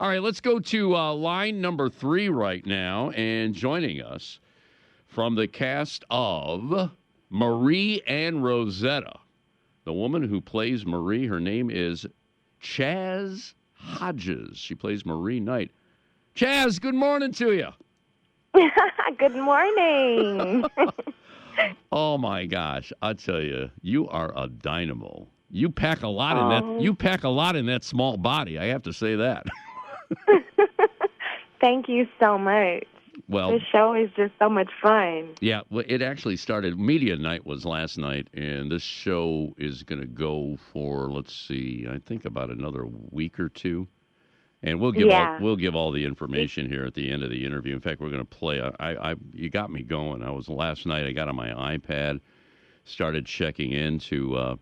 All right, let's go to line number 3 right now. And joining us from the cast of Marie and Rosetta, the woman who plays Marie, her name is Chaz Hodges. She plays Marie Knight. Chaz, good morning to you. Good morning. Oh my gosh, I tell you, you are a dynamo. You pack a lot in that. You pack a lot in that small body. I have to say that. Thank you so much. Well, this show is just so much fun. Yeah, well, it actually started. Media night was last night, and this show is going to go for, let's see, I think about another week or two. And we'll give all the information here at the end of the interview. In fact, we're going to play. You got me going. Last night. I got on my iPad, started checking into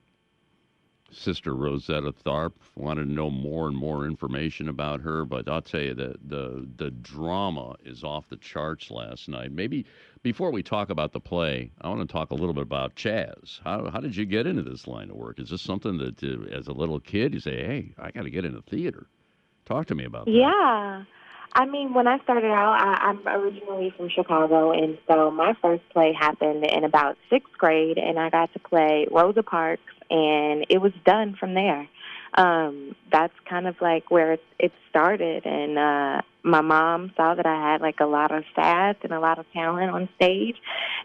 Sister Rosetta Tharpe. Wanted to know more and more information about her. But I'll tell you the drama is off the charts last night. Maybe before we talk about the play, I want to talk a little bit about Chaz. How did you get into this line of work? Is this something that, as a little kid, you say, "Hey, I got to get into theater"? Talk to me about that. Yeah. I mean, when I started out, I'm originally from Chicago, and so my first play happened in about 6th grade, and I got to play Rosa Parks, and it was done from there. That's kind of like where it started, and my mom saw that I had like a lot of sass and a lot of talent on stage,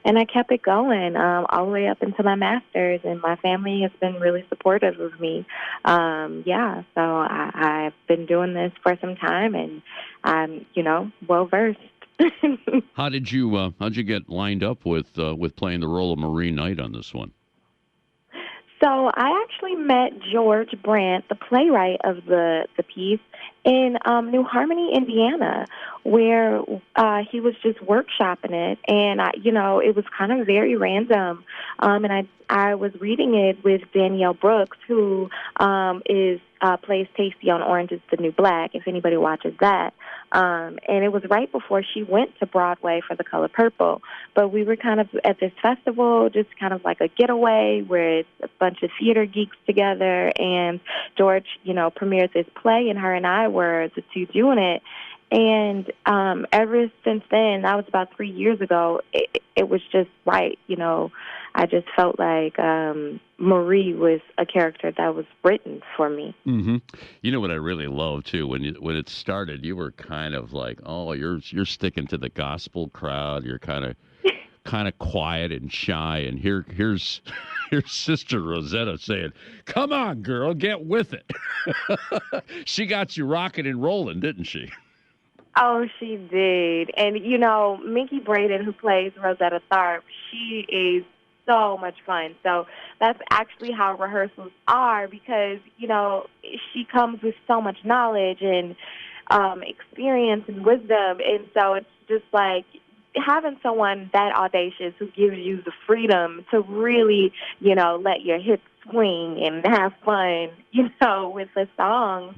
and I kept it going all the way up into my master's, and my family has been really supportive of me. So I've been doing this for some time, and I'm, well-versed. How'd you get lined up with playing the role of Marie Knight on this one? So I actually met George Brandt, the playwright of the piece, in New Harmony, Indiana, where he was just workshopping it, and it was kind of very random. And I was reading it with Danielle Brooks, who plays Tasty on Orange Is the New Black, if anybody watches that. And it was right before she went to Broadway for The Color Purple. But we were kind of at this festival, just kind of like a getaway where it's a bunch of theater geeks together. And George, premiered this play, and her and I were the two doing it. And ever since then, that was about 3 years ago, it was just right. I just felt like Marie was a character that was written for me. Mm-hmm. You know what I really love too, when it started, you were kind of like, oh, you're sticking to the gospel crowd. You're kind of quiet and shy, and here's Sister Rosetta saying, "Come on, girl, get with it." She got you rocking and rolling, didn't she? Oh, she did. And, Minky Braden, who plays Rosetta Tharpe, she is so much fun. So that's actually how rehearsals are, because, she comes with so much knowledge and experience and wisdom. And so it's just like having someone that audacious who gives you the freedom to really, let your hips swing and have fun, with the songs.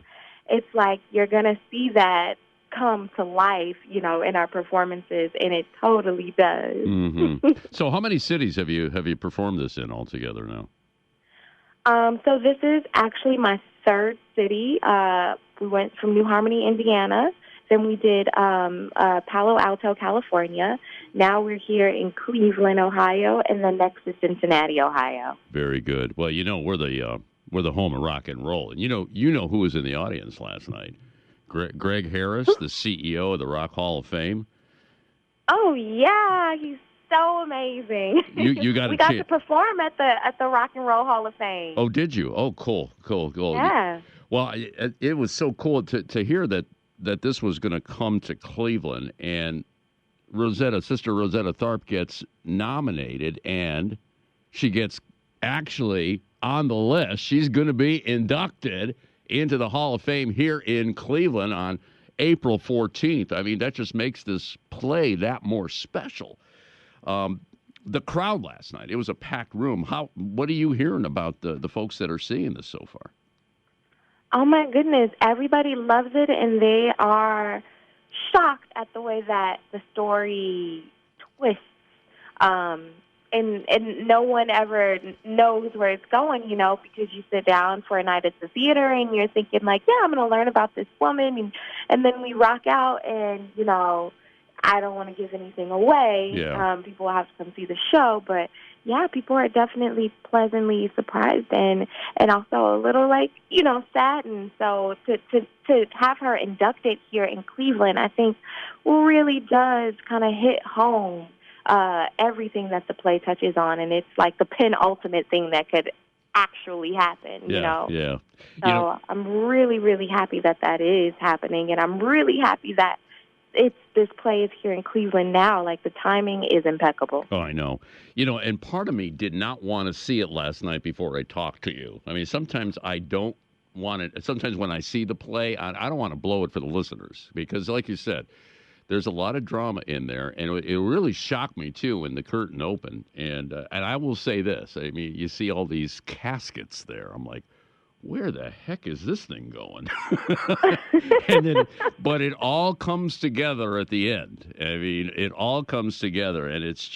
It's like you're going to see that come to life, in our performances, and it totally does. Mm-hmm. So how many cities have you performed this in altogether now? So this is actually my 3rd city. We went from New Harmony, Indiana. Then we did Palo Alto, California. Now we're here in Cleveland, Ohio, and then next is Cincinnati, Ohio. Very good. Well, we're the home of rock and roll, and you know who was in the audience last night. Greg Harris, the CEO of the Rock Hall of Fame. Oh yeah, he's so amazing. We got to perform at the Rock and Roll Hall of Fame. Oh, did you? Oh, cool. Yeah. Well, it was so cool to hear that this was going to come to Cleveland, and Sister Rosetta Tharpe gets nominated, and she gets actually on the list. She's going to be inducted into the Hall of Fame here in Cleveland on April 14th. I mean, that just makes this play that more special. The crowd last night, it was a packed room. What are you hearing about the folks that are seeing this so far? Oh, my goodness. Everybody loves it, and they are shocked at the way that the story twists. and no one ever knows where it's going, because you sit down for a night at the theater and you're thinking like, yeah, I'm going to learn about this woman, and then we rock out, and I don't want to give anything away. Yeah. People will have to come see the show, but yeah, people are definitely pleasantly surprised and also a little saddened. So to have her inducted here in Cleveland, I think really does kind of hit home everything that the play touches on, and it's like the penultimate thing that could actually happen. Yeah. So I'm really, really happy that is happening, and I'm really happy that this play is here in Cleveland now. Like, the timing is impeccable. Oh, I know. And part of me did not want to see it last night before I talked to you. I mean, sometimes I don't want it. Sometimes when I see the play, I don't want to blow it for the listeners because, like you said, there's a lot of drama in there, and it really shocked me too when the curtain opened. And I will say this: I mean, you see all these caskets there. I'm like, where the heck is this thing going? But it all comes together at the end. I mean, it all comes together, and it's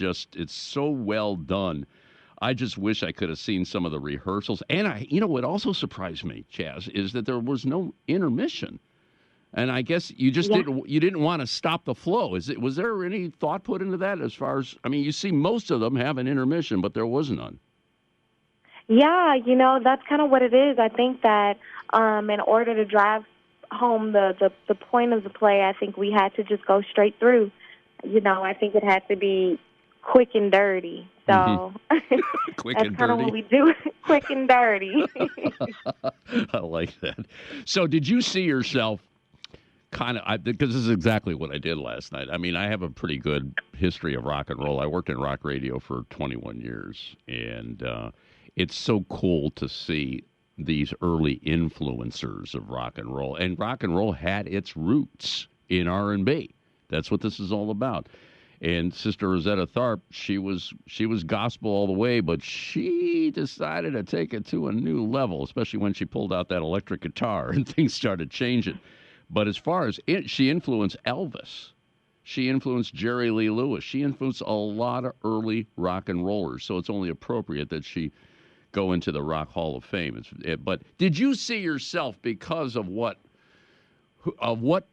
so well done. I just wish I could have seen some of the rehearsals. And what also surprised me, Chaz, is that there was no intermission. And I guess you just didn't want to stop the flow. Was there any thought put into that as far as, I mean, you see most of them have an intermission, but there was none. Yeah, that's kind of what it is. I think that in order to drive home the point of the play, I think we had to just go straight through. I think it had to be quick and dirty. So that's kind of what we do, quick and dirty. I like that. So did you see yourself because this is exactly what I did last night. I mean, I have a pretty good history of rock and roll. I worked in rock radio for 21 years, and it's so cool to see these early influencers of rock and roll. And rock and roll had its roots in R&B. That's what this is all about. And Sister Rosetta Tharpe, she was gospel all the way, but she decided to take it to a new level, especially when she pulled out that electric guitar and things started changing. But as far as she influenced Elvis. She influenced Jerry Lee Lewis. She influenced a lot of early rock and rollers. So it's only appropriate that she go into the Rock Hall of Fame. But did you see yourself, because of what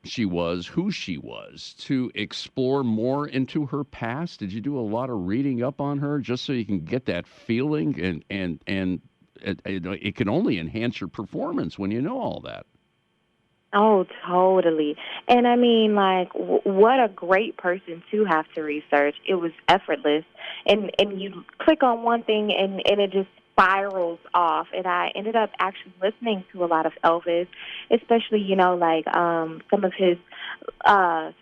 she was, who she was, to explore more into her past? Did you do a lot of reading up on her just so you can get that feeling? And it can only enhance your performance when you know all that. Oh, totally. And I mean, like, what a great person to have to research. It was effortless. And you click on one thing and it just spirals off. And I ended up actually listening to a lot of Elvis, especially, some of his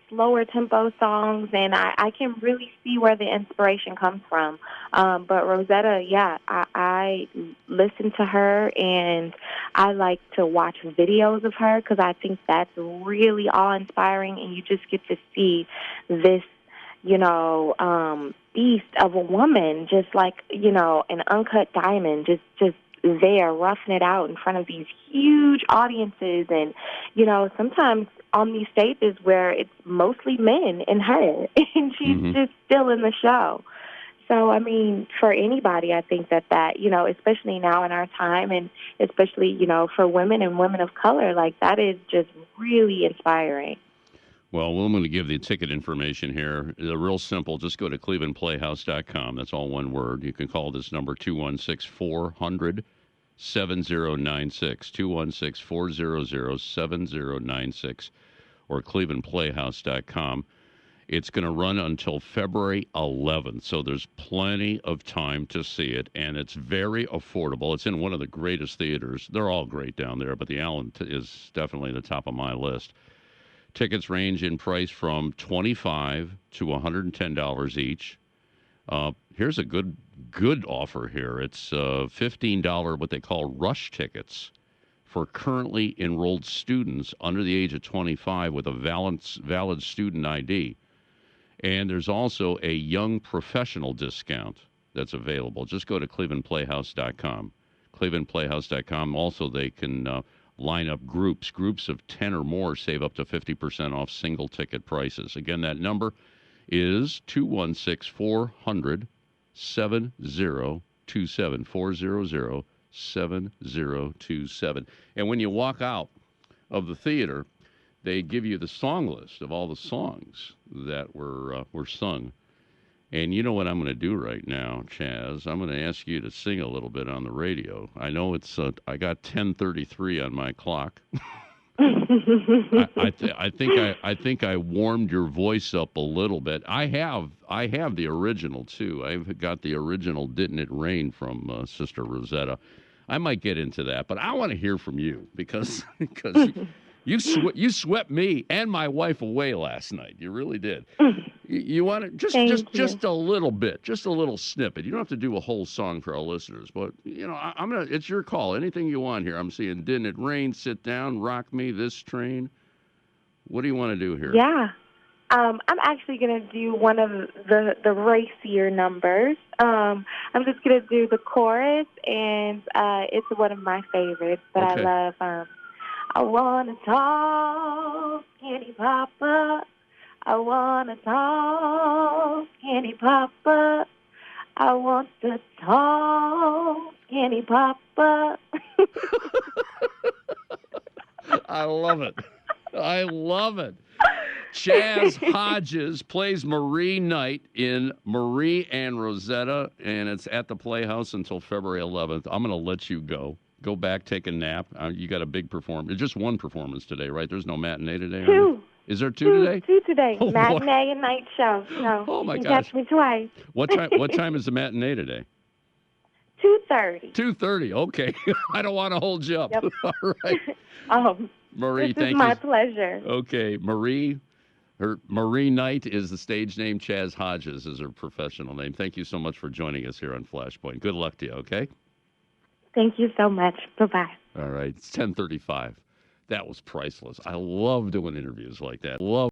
slower tempo songs. And I can really see where the inspiration comes from. But Rosetta, I listen to her, and I like to watch videos of her because I think that's really awe-inspiring, and you just get to see this, beast of a woman, just like, an uncut diamond, just there, roughing it out in front of these huge audiences. And, sometimes on these stages where it's mostly men and her, and she's just still in the show. So, I mean, for anybody, I think that, especially now in our time, and especially, for women and women of color, like, that is just really inspiring. Well, I'm going to give the ticket information here. They're real simple. Just go to clevelandplayhouse.com. That's all one word. You can call this number 216-400-7096, 216-400-7096, or clevelandplayhouse.com. It's going to run until February 11th, so there's plenty of time to see it, and it's very affordable. It's in one of the greatest theaters. They're all great down there, but the Allen is definitely the top of my list. Tickets range in price from $25 to $110 each. Here's a good offer here. It's $15 what they call rush tickets for currently enrolled students under the age of 25 with a valid student ID. And there's also a young professional discount that's available. Just go to clevelandplayhouse.com. clevelandplayhouse.com. Also, they can line up groups of 10 or more, save up to 50% off single ticket prices. Again, that number is 216-400-7096, 7027. 400-7027. And when you walk out of the theater, they give you the song list of all the songs that were sung. And you know what I'm going to do right now, Chaz? I'm going to ask you to sing a little bit on the radio. I know it's I got 10:33 on my clock. I think I warmed your voice up a little bit. I have the original too. I've got the original "Didn't It Rain" from Sister Rosetta. I might get into that, but I want to hear from you because you swept me and my wife away last night. You really did. You want to just a little bit, just a little snippet. You don't have to do a whole song for our listeners, but I'm gonna. It's your call. Anything you want here. I'm seeing "Didn't It Rain," "Sit Down," "Rock Me," "This Train." What do you want to do here? Yeah, I'm actually gonna do one of the racier numbers. I'm just gonna do the chorus, and it's one of my favorites that Okay. I love. I wanna talk, Candy Papa. I wanna talk, Candy Papa. I want to talk, Candy Papa. I love it. I love it. Chaz Hodges plays Marie Knight in Marie and Rosetta, and it's at the Playhouse until February 11th. I'm going to let you go. Go back, take a nap. You got a big performance. Just one performance today, right? There's no matinee today? Two. Is there two today? Two today. Oh, matinee and night show. So oh, my you gosh. catch me twice. What time is the matinee today? 2:30. 2:30. Okay. I don't want to hold you up. Yep. All right. Marie, this thank is my you. pleasure. Okay, Marie Knight is the stage name. Chaz Hodges is her professional name. Thank you so much for joining us here on Flashpoint. Good luck to you, okay? Thank you so much. Bye-bye. All right, it's 10:35. That was priceless. I love doing interviews like that. Love